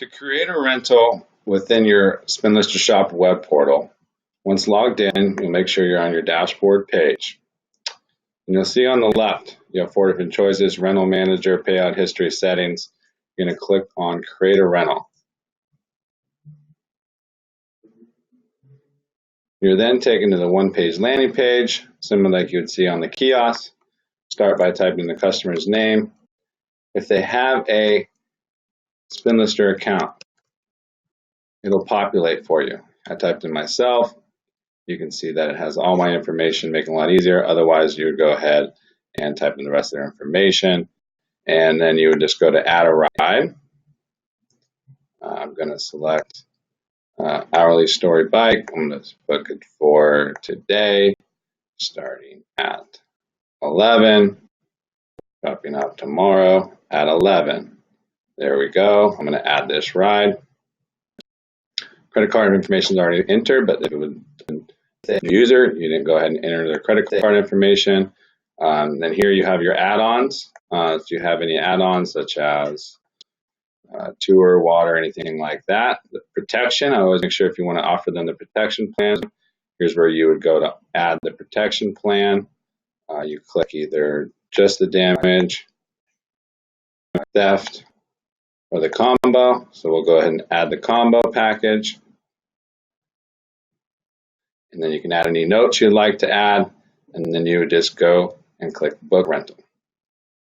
To create a rental within your Spinlister Shop web portal, once logged in, you'll make sure you're on your dashboard page. And you'll see on the left, you have 4 different choices: rental manager, payout history, settings. You're going to click on create a rental. You're then taken to the one-page landing page, similar like you would see on the kiosk. Start by typing the customer's name. If they have a Spinlister account, it'll populate for you. I typed in myself. You can see that it has all my information, making it a lot easier. Otherwise, you would go ahead and type in the rest of their information, and then you would just go to add a ride. I'm going to select hourly story bike. I'm going to book it for today, starting at 11, dropping out tomorrow at 11. There we go. I'm going to add this ride. Credit card information is already entered, but if it would the user, you didn't go ahead and enter their credit card information. Then here you have your add-ons. If you have any add-ons such as tour, water, anything like that. The protection, I always make sure if you want to offer them the protection plan, here's where you would go to add the protection plan. You click either just the damage, theft, or the combo. So we'll go ahead and add the combo package. And then you can add any notes you'd like to add, and then you would just go and click book rental.